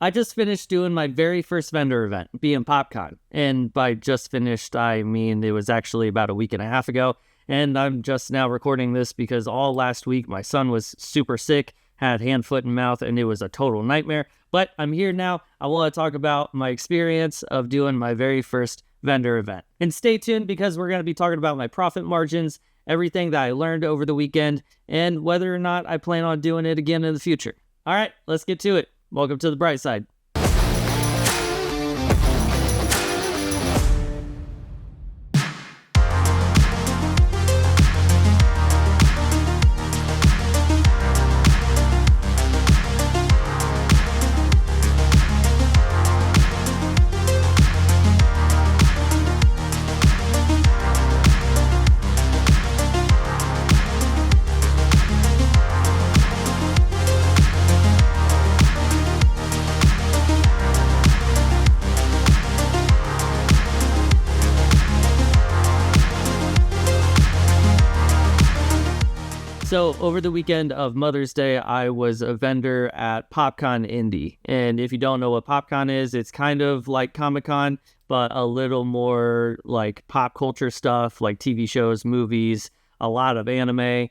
I just finished doing my very first vendor event, being PopCon. And by just finished, I mean it was actually about a week and a half ago. And I'm just now recording this because all last week my son was super sick, had hand, foot, and mouth, and it was a total nightmare. But I'm here now. I want to talk about my experience of doing my very first vendor event. And stay tuned because we're going to be talking about my profit margins, everything that I learned over the weekend, and whether or not I plan on doing it again in the future. All right, let's get to it. Welcome to the bright side. So over the weekend of Mother's Day, I was a vendor at PopCon Indy. And if you don't know what PopCon is, it's kind of like Comic-Con, but a little more like pop culture stuff, like TV shows, movies, a lot of anime,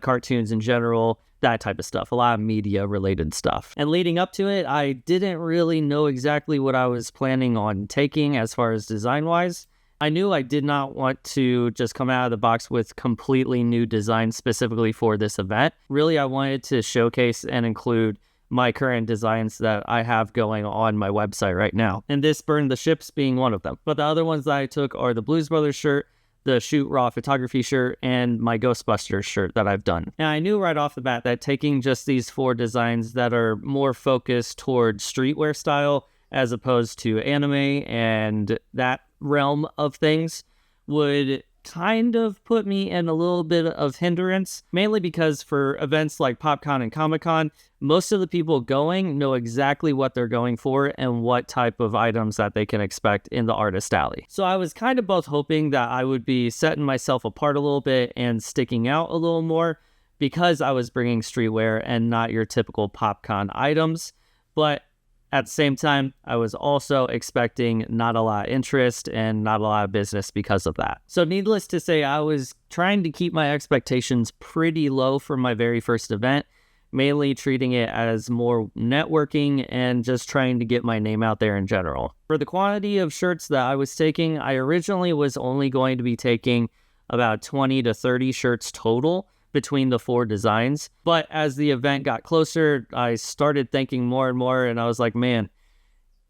cartoons in general, that type of stuff, a lot of media related stuff. And leading up to it, I didn't really know exactly what I was planning on taking as far as design wise. I knew I did not want to just come out of the box with completely new designs specifically for this event. Really, I wanted to showcase and include my current designs that I have going on my website right now. And this Burn the Ships being one of them. But the other ones that I took are the Blues Brothers shirt, the Shoot Raw photography shirt, and my Ghostbusters shirt that I've done. And I knew right off the bat that taking just these 4 designs that are more focused toward streetwear style as opposed to anime and that realm of things would kind of put me in a little bit of hindrance, mainly because for events like PopCon and Comic-Con, most of the people going know exactly what they're going for and what type of items that they can expect in the artist alley. So I was kind of both hoping that I would be setting myself apart a little bit and sticking out a little more because I was bringing streetwear and not your typical PopCon items, but at the same time, I was also expecting not a lot of interest and not a lot of business because of that. So needless to say, I was trying to keep my expectations pretty low for my very first event, mainly treating it as more networking and just trying to get my name out there in general. For the quantity of shirts that I was taking, I originally was only going to be taking about 20 to 30 shirts total between the 4 designs. But as the event got closer, I started thinking more and more, and I was like, man,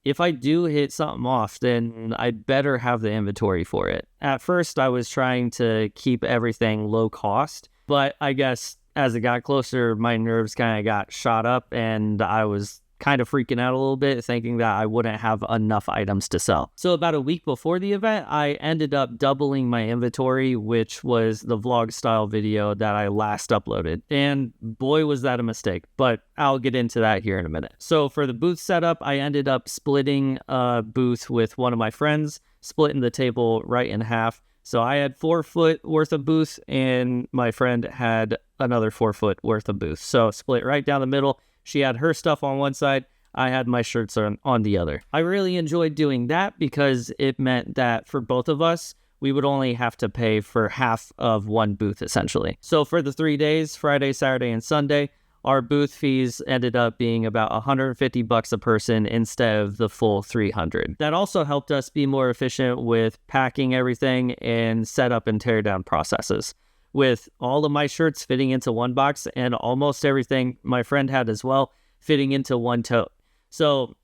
if I do hit something off, then I'd better have the inventory for it. At first, I was trying to keep everything low cost, but I guess as it got closer, my nerves kind of got shot up, and I was kind of freaking out a little bit, thinking that I wouldn't have enough items to sell. So about a week before the event, I ended up doubling my inventory, which was the vlog style video that I last uploaded. And boy, was that a mistake, but I'll get into that here in a minute. So for the booth setup, I ended up splitting a booth with one of my friends, splitting the table right in half. So I had 4 foot worth of booth and my friend had another 4 foot worth of booth. So split right down the middle. She had her stuff on one side, I had my shirts on the other. I really enjoyed doing that because it meant that for both of us, we would only have to pay for half of one booth essentially. So for the 3 days, Friday, Saturday, and Sunday, our booth fees ended up being about $150 a person instead of the full $300. That also helped us be more efficient with packing everything and setup and teardown processes. With all of my shirts fitting into one box and almost everything my friend had as well fitting into one tote. So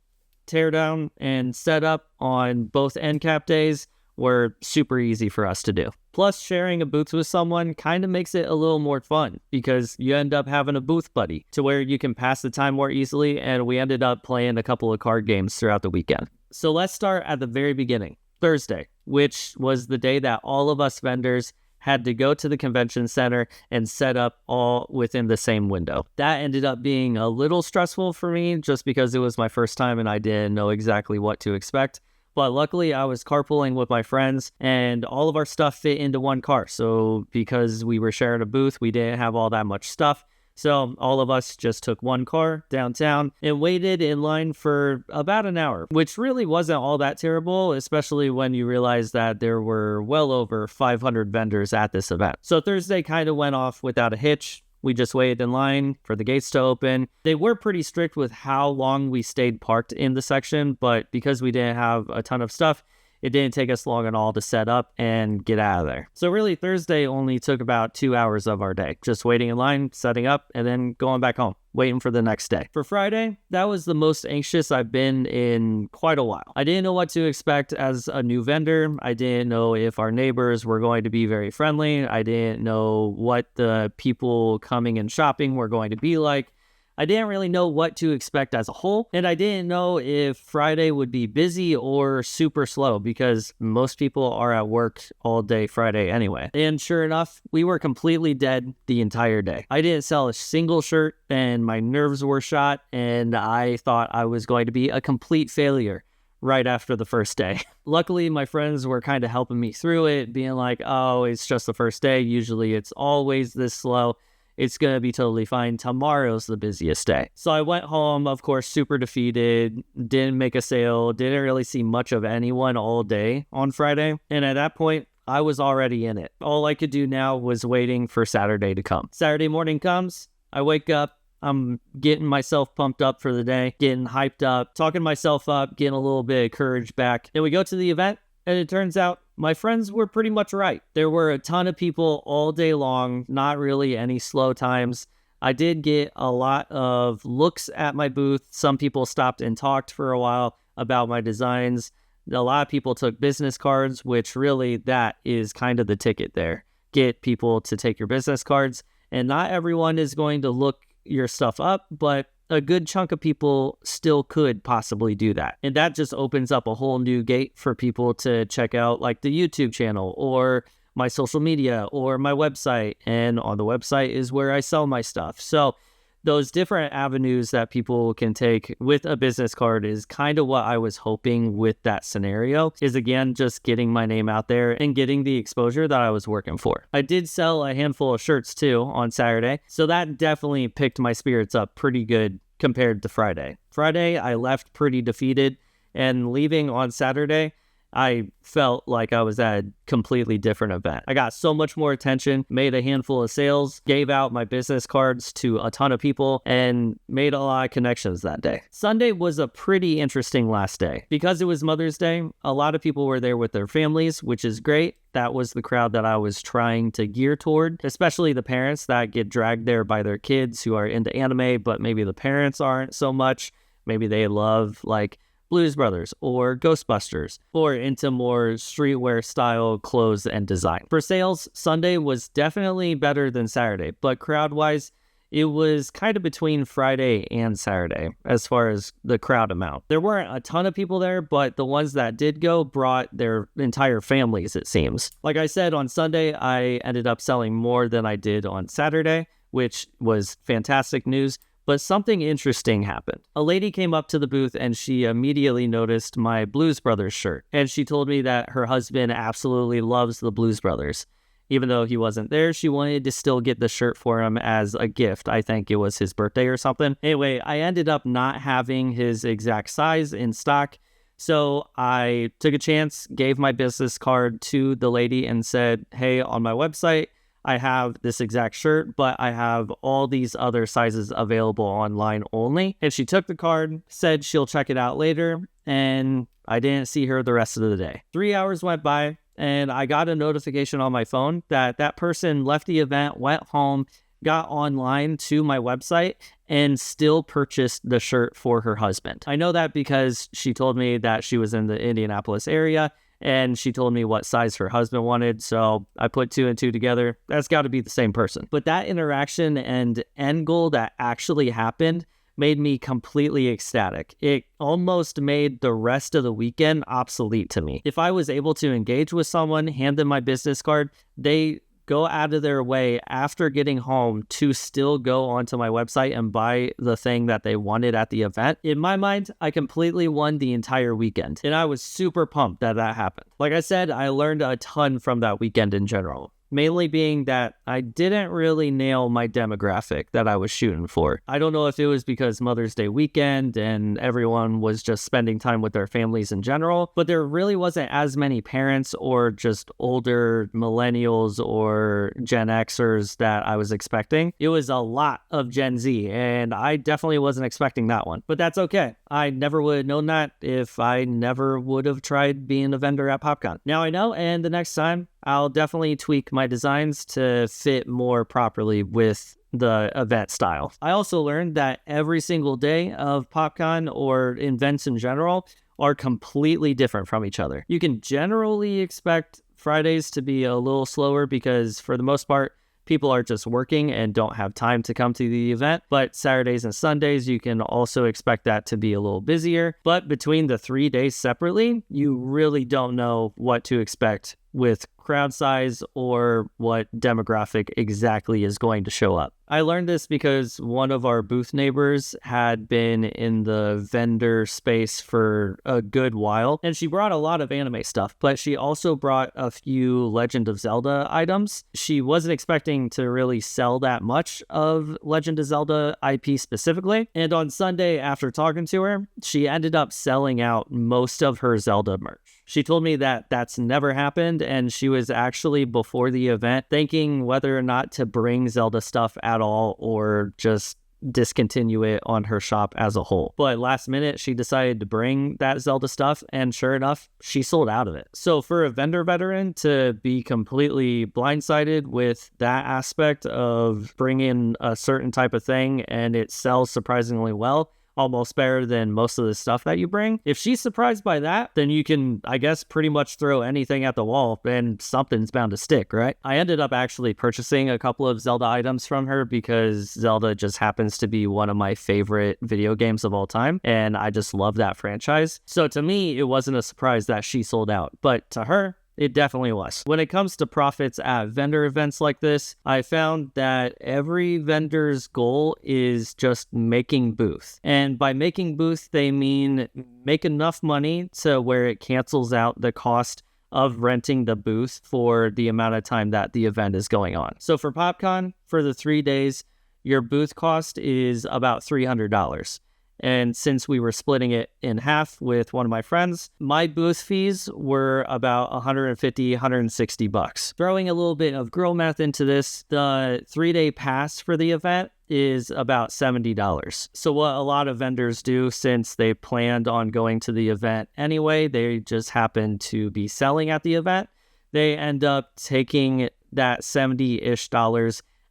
teardown and setup on both end cap days were super easy for us to do. Plus, sharing a booth with someone kind of makes it a little more fun because you end up having a booth buddy to where you can pass the time more easily, and we ended up playing a couple of card games throughout the weekend. So let's start at the very beginning, Thursday, which was the day that all of us vendors had to go to the convention center and set up all within the same window. That ended up being a little stressful for me just because it was my first time and I didn't know exactly what to expect. But luckily I was carpooling with my friends and all of our stuff fit into one car. So because we were sharing a booth, we didn't have all that much stuff. So all of us just took one car downtown and waited in line for about an hour, which really wasn't all that terrible, especially when you realize that there were well over 500 vendors at this event. So Thursday kind of went off without a hitch. We just waited in line for the gates to open. They were pretty strict with how long we stayed parked in the section, but because we didn't have a ton of stuff, it didn't take us long at all to set up and get out of there. So really, Thursday only took about 2 hours of our day, just waiting in line, setting up, and then going back home, waiting for the next day. For Friday, that was the most anxious I've been in quite a while. I didn't know what to expect as a new vendor. I didn't know if our neighbors were going to be very friendly. I didn't know what the people coming and shopping were going to be like. I didn't really know what to expect as a whole, and I didn't know if Friday would be busy or super slow because most people are at work all day Friday anyway. And sure enough, we were completely dead the entire day. I didn't sell a single shirt, and my nerves were shot, and I thought I was going to be a complete failure right after the first day. Luckily, my friends were kind of helping me through it, being like, oh, it's just the first day. Usually it's always this slow. It's going to be totally fine. Tomorrow's the busiest day. So I went home, of course, super defeated, didn't make a sale, didn't really see much of anyone all day on Friday. And at that point, I was already in it. All I could do now was waiting for Saturday to come. Saturday morning comes, I wake up, I'm getting myself pumped up for the day, getting hyped up, talking myself up, getting a little bit of courage back. And we go to the event, and it turns out my friends were pretty much right. There were a ton of people all day long, not really any slow times. I did get a lot of looks at my booth. Some people stopped and talked for a while about my designs. A lot of people took business cards, which really that is kind of the ticket there. Get people to take your business cards. And not everyone is going to look your stuff up, but a good chunk of people still could possibly do that. And that just opens up a whole new gate for people to check out like the YouTube channel or my social media or my website. And on the website is where I sell my stuff. So those different avenues that people can take with a business card is kind of what I was hoping with that scenario, is again, just getting my name out there and getting the exposure that I was working for. I did sell a handful of shirts too on Saturday, so that definitely picked my spirits up pretty good compared to Friday. Friday, I left pretty defeated, and leaving on Saturday, I felt like I was at a completely different event. I got so much more attention, made a handful of sales, gave out my business cards to a ton of people, and made a lot of connections that day. Sunday was a pretty interesting last day. Because it was Mother's Day, a lot of people were there with their families, which is great. That was the crowd that I was trying to gear toward, especially the parents that get dragged there by their kids who are into anime, but maybe the parents aren't so much. Maybe they love like Blues Brothers or Ghostbusters, or into more streetwear style clothes and design. For sales, Sunday was definitely better than Saturday, but crowd-wise, it was kind of between Friday and Saturday as far as the crowd amount. There weren't a ton of people there, but the ones that did go brought their entire families, it seems. Like I said, on Sunday, I ended up selling more than I did on Saturday, which was fantastic news. But something interesting happened. A lady came up to the booth and she immediately noticed my Blues Brothers shirt. And she told me that her husband absolutely loves the Blues Brothers. Even though he wasn't there, she wanted to still get the shirt for him as a gift. I think it was his birthday or something. Anyway, I ended up not having his exact size in stock. So I took a chance, gave my business card to the lady and said, hey, on my website, I have this exact shirt, but I have all these other sizes available online only. And she took the card, said she'll check it out later, and I didn't see her the rest of the day. 3 hours went by, and I got a notification on my phone that that person left the event, went home, got online to my website, and still purchased the shirt for her husband. I know that because she told me that she was in the Indianapolis area, and she told me what size her husband wanted, so I put two and two together. That's got to be the same person. But that interaction and end goal that actually happened made me completely ecstatic. It almost made the rest of the weekend obsolete to me. If I was able to engage with someone, hand them my business card, they go out of their way after getting home to still go onto my website and buy the thing that they wanted at the event. In my mind, I completely won the entire weekend, and I was super pumped that that happened. Like I said, I learned a ton from that weekend in general. mainly being that I didn't really nail my demographic that I was shooting for. I don't know if it was because Mother's Day weekend and everyone was just spending time with their families in general, but there really wasn't as many parents or just older millennials or Gen Xers that I was expecting. It was a lot of Gen Z, and I definitely wasn't expecting that one. But that's okay. I never would have known that if I never would have tried being a vendor at PopCon. Now I know, and the next time I'll definitely tweak my designs to fit more properly with the event style. I also learned that every single day of PopCon or events in general are completely different from each other. You can generally expect Fridays to be a little slower because for the most part, people are just working and don't have time to come to the event. But Saturdays and Sundays, you can also expect that to be a little busier. But between the 3 days separately, you really don't know what to expect with crowd size or what demographic exactly is going to show up. I learned this because one of our booth neighbors had been in the vendor space for a good while, and she brought a lot of anime stuff, but she also brought a few Legend of Zelda items. She wasn't expecting to really sell that much of Legend of Zelda IP specifically, and on Sunday after talking to her, she ended up selling out most of her Zelda merch. She told me that that's never happened, and she was actually, before the event, thinking whether or not to bring Zelda stuff at all or just discontinue it on her shop as a whole. But last minute, she decided to bring that Zelda stuff, and sure enough, she sold out of it. So for a vendor veteran to be completely blindsided with that aspect of bringing a certain type of thing and it sells surprisingly well, almost better than most of the stuff that you bring. If she's surprised by that, then you can, I guess, pretty much throw anything at the wall and something's bound to stick, right? I ended up actually purchasing a couple of Zelda items from her because Zelda just happens to be one of my favorite video games of all time, and I just love that franchise. So to me, it wasn't a surprise that she sold out, but to her, it definitely was. When it comes to profits at vendor events like this, I found that every vendor's goal is just making booth. And by making booth, they mean make enough money to where it cancels out the cost of renting the booth for the amount of time that the event is going on. So for PopCon, for the 3 days, your booth cost is about $300. And since we were splitting it in half with one of my friends, my booth fees were about $150, $160. Throwing a little bit of girl math into this, the 3-day pass for the event is about $70. So what a lot of vendors do, since they planned on going to the event anyway, they just happen to be selling at the event, they end up taking that $70-ish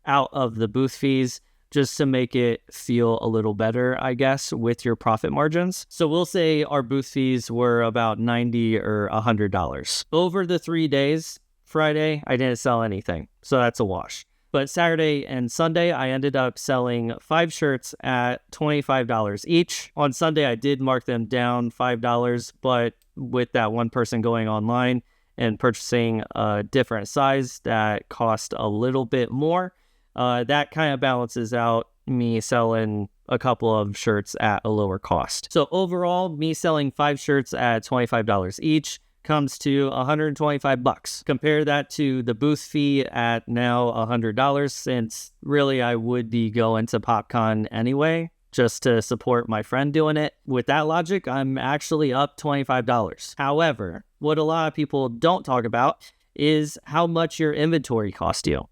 out of the booth fees just to make it feel a little better, I guess, with your profit margins. So we'll say our booth fees were about $90 or $100. Over the 3 days, Friday, I didn't sell anything, so that's a wash. But Saturday and Sunday, I ended up selling 5 shirts at $25 each. On Sunday, I did mark them down $5, but with that one person going online and purchasing a different size that cost a little bit more, that kind of balances out me selling a couple of shirts at a lower cost. So overall, me selling 5 shirts at $25 each comes to $125. Compare that to the booth fee at now $100, since really I would be going to PopCon anyway, just to support my friend doing it. With that logic, I'm actually up $25. However, what a lot of people don't talk about is how much your inventory cost you.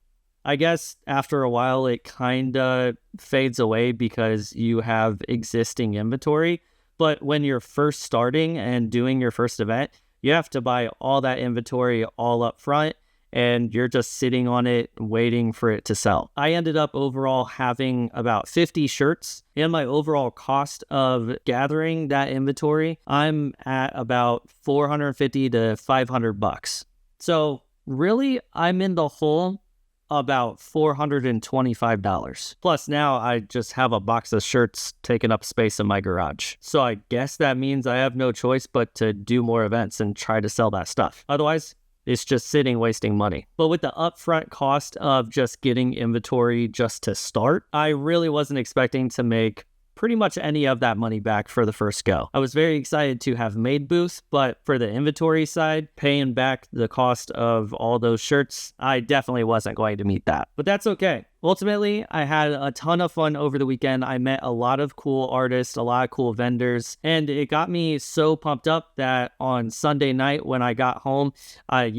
I guess after a while, it kind of fades away because you have existing inventory. But when you're first starting and doing your first event, you have to buy all that inventory all up front, and you're just sitting on it waiting for it to sell. I ended up overall having about 50 shirts, and my overall cost of gathering that inventory, I'm at about $450 to $500. So really, I'm in the hole about $425. Plus now I just have a box of shirts taking up space in my garage. So I guess that means I have no choice but to do more events and try to sell that stuff. Otherwise, it's just sitting wasting money. But with the upfront cost of just getting inventory just to start, I really wasn't expecting to make pretty much any of that money back for the first go. I was very excited to have made booths, but for the inventory side, paying back the cost of all those shirts, I definitely wasn't going to meet that. But that's okay. Ultimately, I had a ton of fun over the weekend. I met a lot of cool artists, a lot of cool vendors, and it got me so pumped up that on Sunday night when I got home, I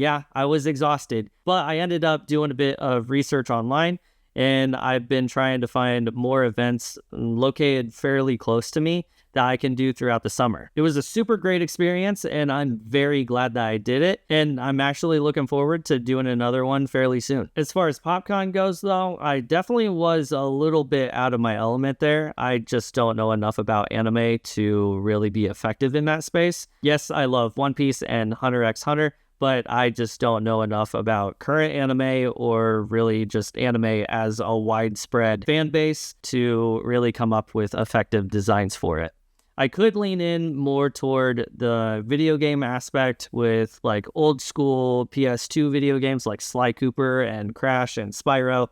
was exhausted. But I ended up doing a bit of research online, and I've been trying to find more events located fairly close to me that I can do throughout the summer. It was a super great experience, and I'm very glad that I did it, and I'm actually looking forward to doing another one fairly soon. As far as PopCon goes, though, I definitely was a little bit out of my element there. I just don't know enough about anime to really be effective in that space. Yes, I love One Piece and Hunter x Hunter, but I just don't know enough about current anime or really just anime as a widespread fan base to really come up with effective designs for it. I could lean in more toward the video game aspect with like old school PS2 video games like Sly Cooper and Crash and Spyro,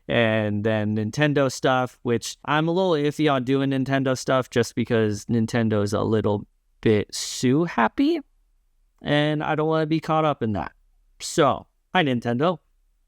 and then Nintendo stuff, which I'm a little iffy on doing Nintendo stuff just because Nintendo's a little bit sue happy, and I don't want to be caught up in that. So, hi Nintendo,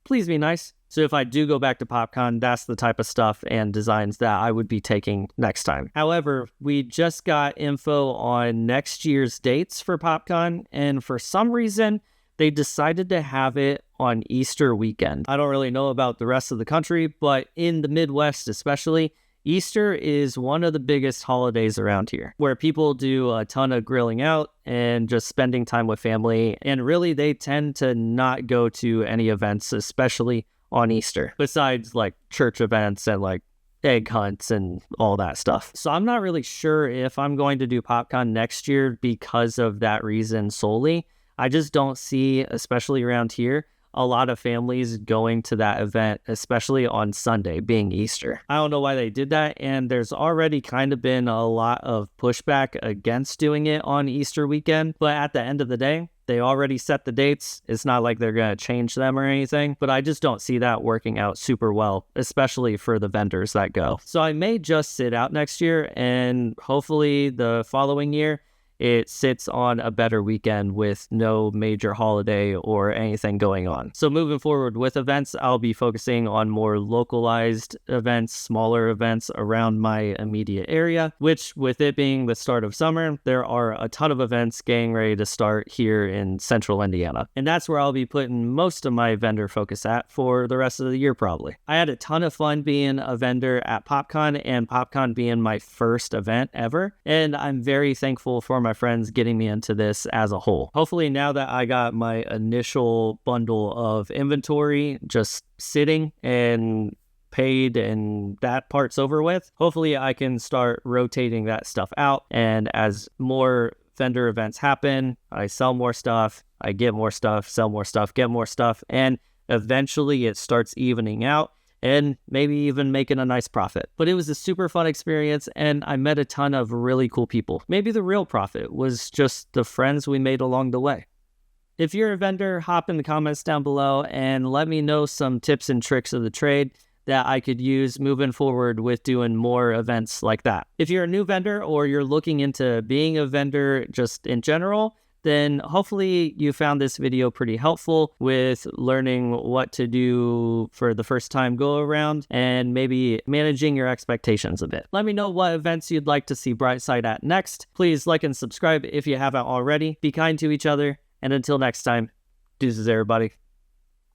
please be nice. So if I do go back to PopCon, that's the type of stuff and designs that I would be taking next time. However, we just got info on next year's dates for PopCon, and for some reason, they decided to have it on Easter weekend. I don't really know about the rest of the country, but in the Midwest especially, Easter is one of the biggest holidays around here, where people do a ton of grilling out and just spending time with family, and really they tend to not go to any events, especially on Easter, besides like church events and like egg hunts and all that stuff. So I'm not really sure if I'm going to do PopCon next year because of that reason solely. I just don't see, especially around here, a lot of families going to that event, especially on Sunday being Easter. I don't know why they did that, and there's already kind of been a lot of pushback against doing it on Easter weekend, but at the end of the day, they already set the dates. It's not like they're going to change them or anything, but I just don't see that working out super well, especially for the vendors that go. So I may just sit out next year, and hopefully the following year, it sits on a better weekend with no major holiday or anything going on. So moving forward with events, I'll be focusing on more localized events, smaller events around my immediate area, which with it being the start of summer, there are a ton of events getting ready to start here in central Indiana. And that's where I'll be putting most of my vendor focus at for the rest of the year probably. I had a ton of fun being a vendor at PopCon, and PopCon being my first event ever. And I'm very thankful for my friends getting me into this as a whole. Hopefully now that I got my initial bundle of inventory just sitting and paid and that part's over with, hopefully I can start rotating that stuff out. And as more vendor events happen, I sell more stuff, I get more stuff, sell more stuff, get more stuff, and eventually it starts evening out and maybe even making a nice profit. But it was a super fun experience, and I met a ton of really cool people. Maybe the real profit was just the friends we made along the way. If you're a vendor, hop in the comments down below and let me know some tips and tricks of the trade that I could use moving forward with doing more events like that. If you're a new vendor or you're looking into being a vendor just in general, then hopefully you found this video pretty helpful with learning what to do for the first time go around and maybe managing your expectations a bit. Let me know what events you'd like to see Brightside at next. Please like and subscribe if you haven't already. Be kind to each other, and until next time, deuces everybody.